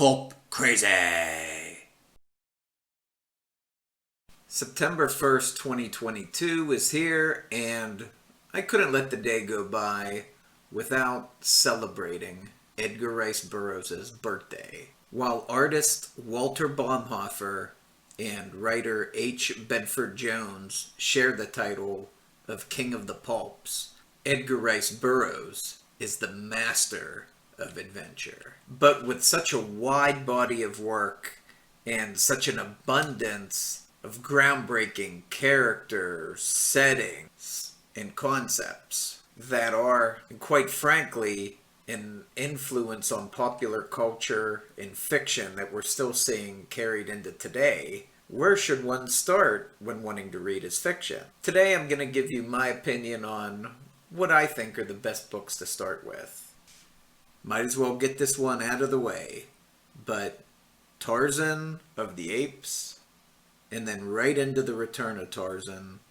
Pulp crazy. September 1st, 2022 is here, and I couldn't let the day go by without celebrating Edgar Rice Burroughs' birthday. While artist Walter Baumhofer and writer H. Bedford Jones share the title of King of the Pulps, Edgar Rice Burroughs is the master of adventure. But with such a wide body of work and such an abundance of groundbreaking characters, settings, and concepts that are, quite frankly, an influence on popular culture and fiction that we're still seeing carried into today, where should one start when wanting to read his fiction? Today I'm going to give you my opinion on what I think are the best books to start with. Might as well get this one out of the way, but Tarzan of the Apes, and then right into The Return of Tarzan,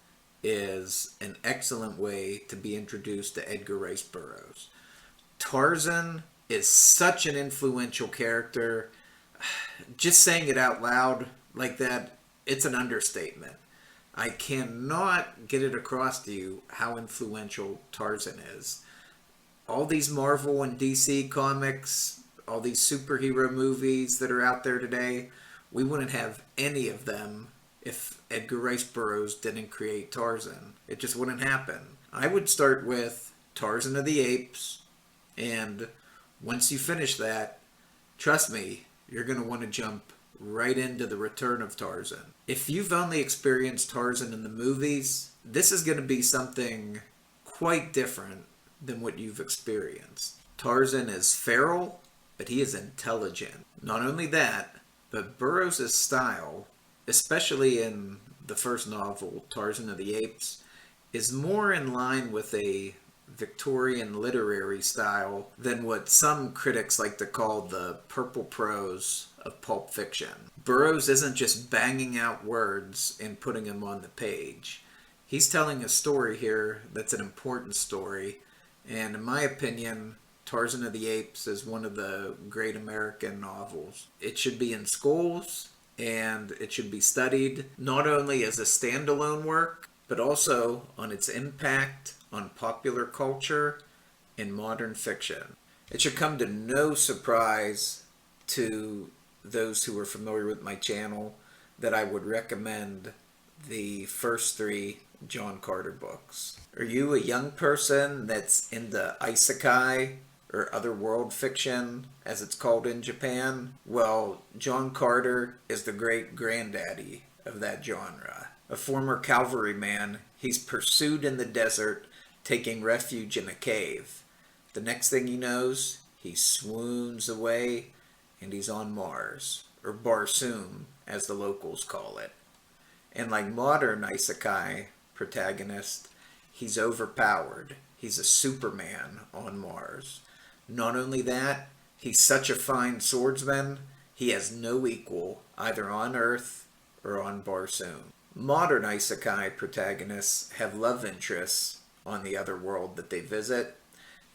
is an excellent way to be introduced to Edgar Rice Burroughs. Tarzan is such an influential character. Just saying it out loud like that, it's an understatement. I cannot get it across to you how influential Tarzan is. All these Marvel and DC comics, all these superhero movies that are out there today, we wouldn't have any of them if Edgar Rice Burroughs didn't create Tarzan. It just wouldn't happen. I would start with Tarzan of the Apes, and once you finish that, trust me, you're going to want to jump right into The Return of Tarzan. If you've only experienced Tarzan in the movies, this is going to be something quite different than what you've experienced. Tarzan is feral, but he is intelligent. Not only that, but Burroughs' style, especially in the first novel, Tarzan of the Apes, is more in line with a Victorian literary style than what some critics like to call the purple prose of pulp fiction. Burroughs isn't just banging out words and putting them on the page. He's telling a story here that's an important story, and in my opinion, Tarzan of the Apes is one of the great American novels. It should be in schools, and it should be studied not only as a standalone work, but also on its impact on popular culture and modern fiction. It should come to no surprise to those who are familiar with my channel that I would recommend the first three John Carter books. Are you a young person that's into isekai or otherworld fiction, as it's called in Japan? Well, John Carter is the great granddaddy of that genre. A former cavalryman, he's pursued in the desert, taking refuge in a cave. The next thing he knows, he swoons away and he's on Mars, or Barsoom, as the locals call it. And like modern isekai protagonist, he's overpowered. He's a Superman on Mars. Not only that, he's such a fine swordsman, he has no equal either on Earth or on Barsoom. Modern isekai protagonists have love interests on the other world that they visit,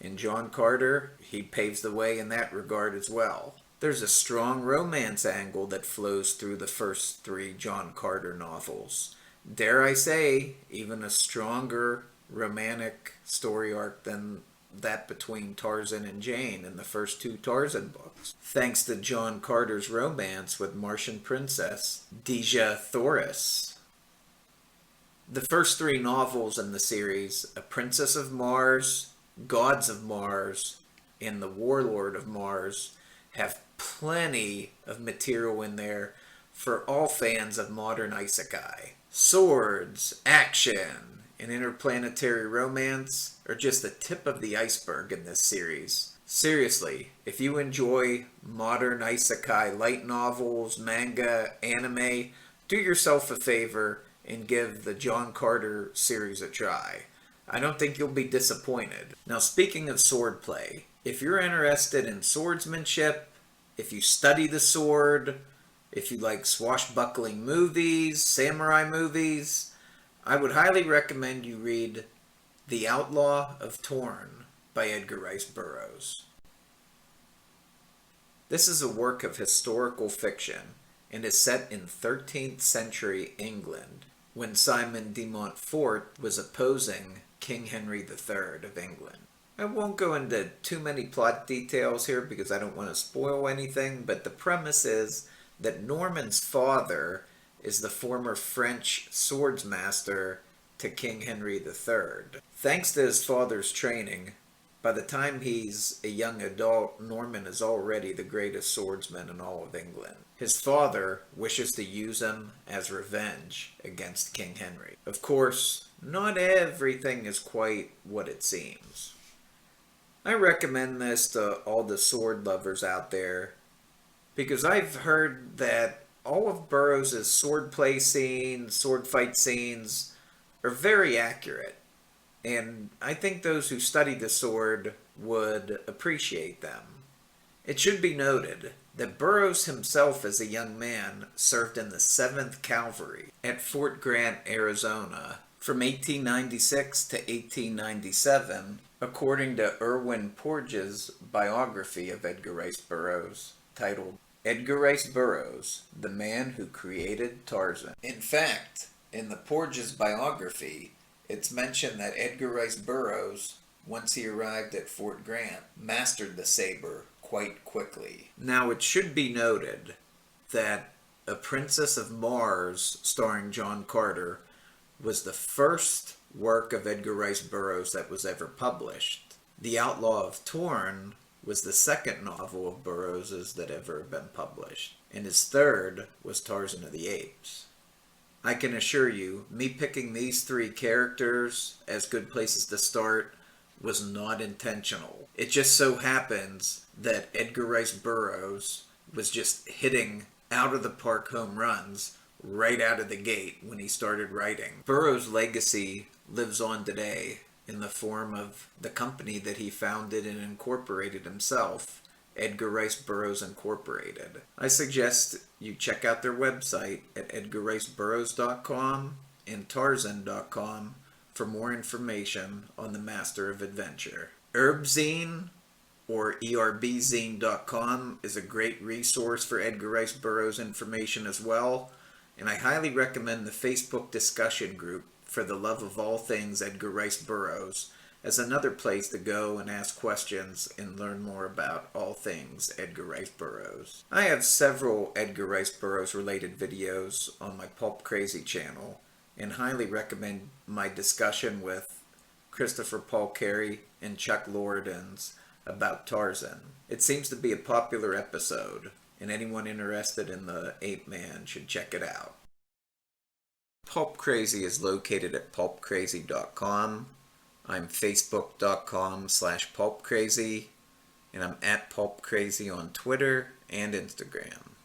and John Carter, he paves the way in that regard as well. There's a strong romance angle that flows through the first three John Carter novels. Dare I say, even a stronger romantic story arc than that between Tarzan and Jane in the first two Tarzan books, thanks to John Carter's romance with Martian princess Dejah Thoris. The first three novels in the series, A Princess of Mars, Gods of Mars, and The Warlord of Mars, have plenty of material in there for all fans of modern isekai. Swords, action, and interplanetary romance are just the tip of the iceberg in this series. Seriously, if you enjoy modern isekai light novels, manga, anime, do yourself a favor and give the John Carter series a try. I don't think you'll be disappointed. Now, speaking of swordplay, if you're interested in swordsmanship, if you study the sword, if you like swashbuckling movies, samurai movies, I would highly recommend you read The Outlaw of Torn by Edgar Rice Burroughs. This is a work of historical fiction and is set in 13th century England when Simon de Montfort was opposing King Henry III of England. I won't go into too many plot details here because I don't want to spoil anything, but the premise is that Norman's father is the former French swordsmaster to King Henry III. Thanks to his father's training, by the time he's a young adult, Norman is already the greatest swordsman in all of England. His father wishes to use him as revenge against King Henry. Of course, not everything is quite what it seems. I recommend this to all the sword lovers out there because I've heard that all of Burroughs' swordplay scenes, sword fight scenes, are very accurate. And I think those who study the sword would appreciate them. It should be noted that Burroughs himself as a young man served in the 7th Cavalry at Fort Grant, Arizona from 1896 to 1897, according to Erwin Porges' biography of Edgar Rice Burroughs, titled Edgar Rice Burroughs, the Man Who Created Tarzan. In fact, in the Porges biography, it's mentioned that Edgar Rice Burroughs, once he arrived at Fort Grant, mastered the saber quite quickly. Now, it should be noted that A Princess of Mars, starring John Carter, was the first work of Edgar Rice Burroughs that was ever published. The Outlaw of Torn was the second novel of Burroughs' that ever been published, and his third was Tarzan of the Apes. I can assure you, me picking these 3 characters as good places to start was not intentional. It just so happens that Edgar Rice Burroughs was just hitting out of the park home runs right out of the gate when he started writing. Burroughs' legacy lives on today in the form of the company that he founded and incorporated himself, Edgar Rice Burroughs Incorporated. I suggest you check out their website at edgarriceburroughs.com and tarzan.com for more information on the Master of Adventure. Herbzine, or erbzine.com, is a great resource for Edgar Rice Burroughs information as well, and I highly recommend the Facebook discussion group for the love of all things Edgar Rice Burroughs as another place to go and ask questions and learn more about all things Edgar Rice Burroughs. I have several Edgar Rice Burroughs related videos on my Pulp Crazy channel and highly recommend my discussion with Christopher Paul Carey and Chuck Lordan's about Tarzan. It seems to be a popular episode, and anyone interested in the ape man should check it out. Pulp Crazy is located at pulpcrazy.com. I'm facebook.com/pulpcrazy, and I'm at pulpcrazy on Twitter and Instagram.